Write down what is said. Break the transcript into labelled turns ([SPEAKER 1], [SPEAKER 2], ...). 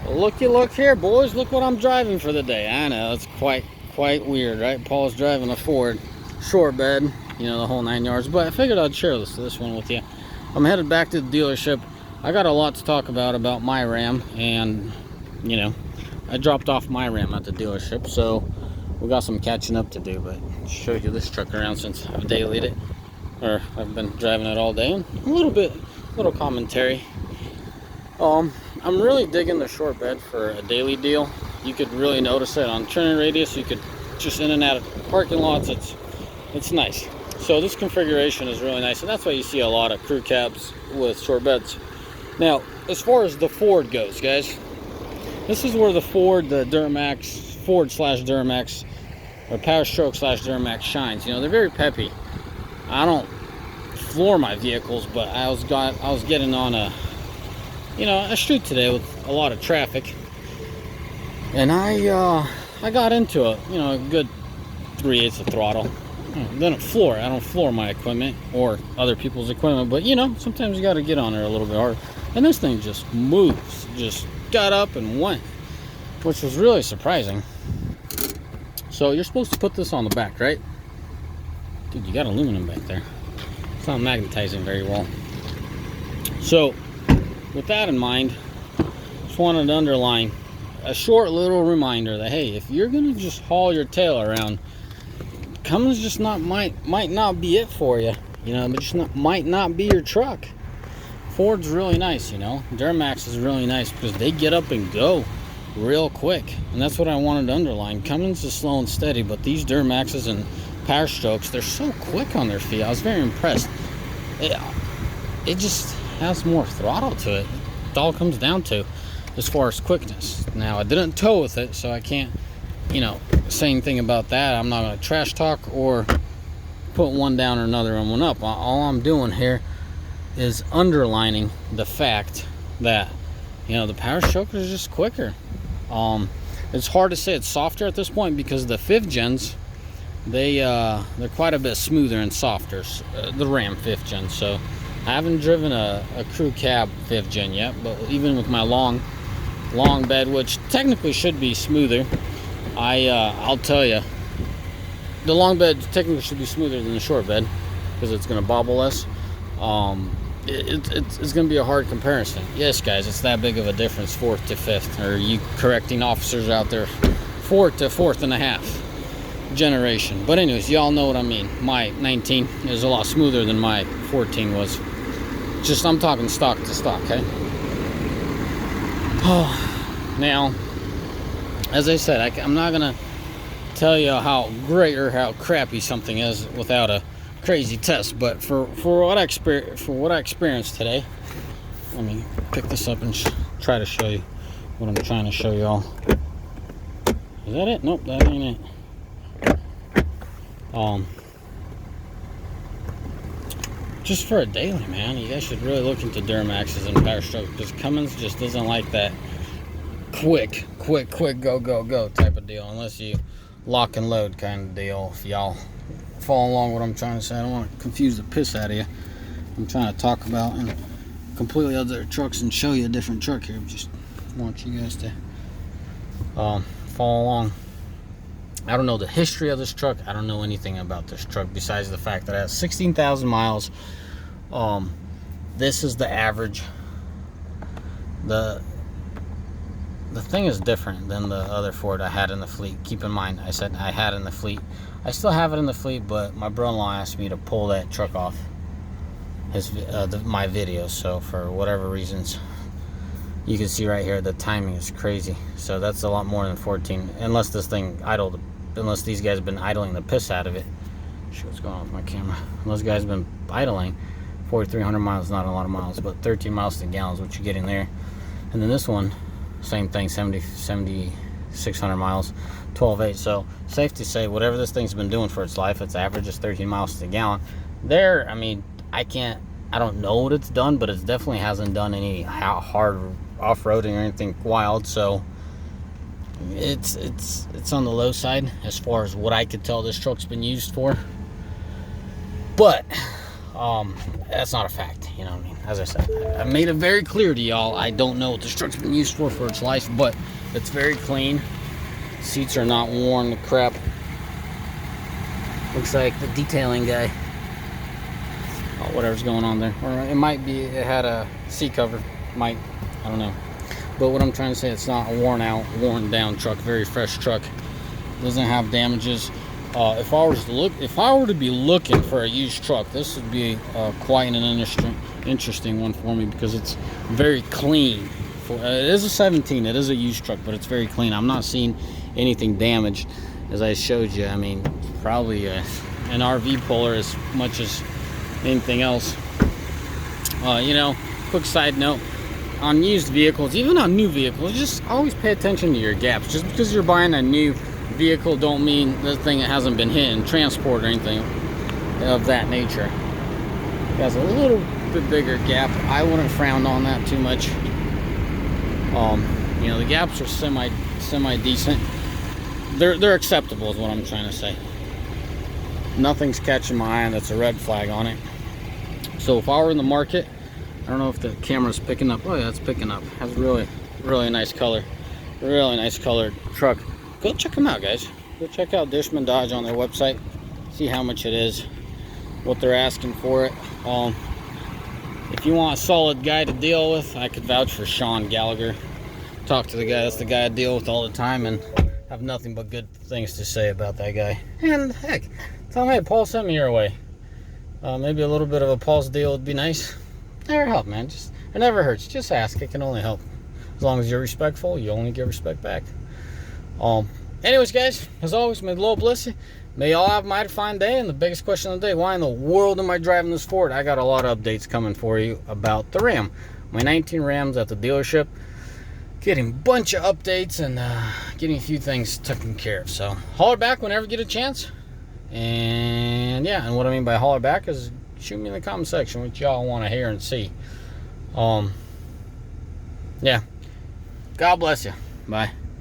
[SPEAKER 1] Well, looky look here, boys. Look what I'm driving for the day. I know, it's quite weird, right? Paul's driving a Ford short bed, you know, the whole 9 yards. But I figured I'd share this one with you. I'm headed back to the dealership. I got a lot to talk about my Ram, and you know, I dropped off my Ram at the dealership, so we got some catching up to do. But I'll show you this truck around since I've dailied it, or I've been driving it all day, and a little commentary. I'm really digging the short bed for a daily deal. You could really notice it on turning radius. You could just in and out of parking lots. It's nice. So this configuration is really nice, and that's why you see a lot of crew cabs with short beds. Now, as far as the Ford goes, guys, this is where the Ford slash Duramax, or powerstroke slash Duramax shines. You know, they're very peppy. I don't floor my vehicles, but I was getting on a street today with a lot of traffic, and I got into it, you know, a good 3/8 of throttle. I don't floor my equipment or other people's equipment, but you know, sometimes you got to get on there a little bit hard. And this thing just moves, just got up and went, which was really surprising. So you're supposed to put this on the back, right? Dude, you got aluminum back there. It's not magnetizing very well. So with that in mind, just wanted to underline a short little reminder that, hey, if you're gonna just haul your tail around, Cummins just might not be it for you. You know, it just might not be your truck. Ford's really nice, you know. Duramax is really nice because they get up and go real quick, and that's what I wanted to underline. Cummins is slow and steady, but these Duramaxes and powerstrokes, they're so quick on their feet. I was very impressed. It just has more throttle to it. It all comes down to as far as quickness. Now, I didn't tow with it, so I can't, you know, say anything about that. I'm not going to trash talk or put one down or another one up. All I'm doing here is underlining the fact that, you know, the powerstroke is just quicker. It's hard to say it's softer at this point because the 5th gens, they're quite a bit smoother and softer. The Ram 5th gen. So I haven't driven a crew cab 5th gen yet, but even with my long bed, which technically should be smoother, I'll tell you, the long bed technically should be smoother than the short bed because it's going to bobble less. It's going to be a hard comparison. Yes, guys, it's that big of a difference, 4th to 5th, or you correcting officers out there, 4th to 4th and a half generation. But anyways, y'all know what I mean. My 19 is a lot smoother than my 14 was. Just, I'm talking stock to stock, okay? Now, as I said, I'm not gonna tell you how great or how crappy something is without a crazy test. But for what I experienced today, let me pick this up and try to show you what I'm trying to show y'all. Is that it? Nope, that ain't it. Just for a daily, man, you guys should really look into Duramaxes and powerstroke, because Cummins just doesn't like that quick, go type of deal, unless you lock and load kind of deal. If y'all follow along what I'm trying to say, I don't want to confuse the piss out of you. I'm trying to talk about and completely other trucks and show you a different truck here. Just want you guys to follow along. I don't know the history of this truck. I don't know anything about this truck besides the fact that it has 16,000 miles. This is the average. The thing is different than the other Ford I had in the fleet. Keep in mind, I said I had in the fleet. I still have it in the fleet, but my brother-in-law asked me to pull that truck off my videos. So for whatever reasons, you can see right here the timing is crazy. So that's a lot more than 14, unless this thing idled. Unless these guys have been idling the piss out of it. Shit, what's going on with my camera? Unless guys have been idling. 4,300 miles, not a lot of miles, but 13 miles to the gallon is what you're getting there. And then this one, same thing, 7,600 miles, 12.8. So safe to say, whatever this thing's been doing for its life, its average is 13 miles to the gallon. There, I mean, I don't know what it's done, but it definitely hasn't done any hard off-roading or anything wild. So it's on the low side as far as what I could tell this truck's been used for. But That's not a fact, you know what I mean? As I said, I made it very clear to y'all, I don't know what this truck's been used for its life, but it's very clean. Seats are not worn to crap. Looks like the detailing guy, whatever's going on there, or it might be it had a seat cover, I don't know. But what I'm trying to say, it's not a worn out, worn down truck. Very fresh truck. Doesn't have damages. If I were to be looking for a used truck, this would be quite an interesting one for me, because it's very clean. It is a 17. It is a used truck, but it's very clean. I'm not seeing anything damaged, as I showed you. I mean, probably an RV puller as much as anything else. You know, quick side note. On used vehicles, even on new vehicles, just always pay attention to your gaps. Just because you're buying a new vehicle don't mean the thing hasn't been hit in transport or anything of that nature. It has a little bit bigger gap. I wouldn't frown on that too much. You know, the gaps are semi decent. They're acceptable is what I'm trying to say. Nothing's catching my eye and that's a red flag on it. So if I were in the market, I don't know if the camera's picking up. Oh yeah, it's picking up. Has really nice color. Really nice colored truck. Go check them out, guys. Go check out Dishmen Dodge on their website. See how much it is, what they're asking for it. If you want a solid guy to deal with, I could vouch for Sean Gallagher. Talk to the guy. That's the guy I deal with all the time, and have nothing but good things to say about that guy. And heck, tell him, hey, Paul sent me your way. Maybe a little bit of a Paul's deal would be nice. Never help, man. It never hurts. Just ask. It can only help. As long as you're respectful, you only get respect back. Anyways, guys, as always, may the Lord bless you. May y'all have a mighty fine day. And the biggest question of the day, why in the world am I driving this Ford? I got a lot of updates coming for you about the Ram. My 19 Ram's at the dealership. Getting a bunch of updates and getting a few things taken care of. So holler back whenever you get a chance. And yeah, and what I mean by holler back is shoot me in the comment section what y'all want to hear and see. Yeah. God bless you. Bye.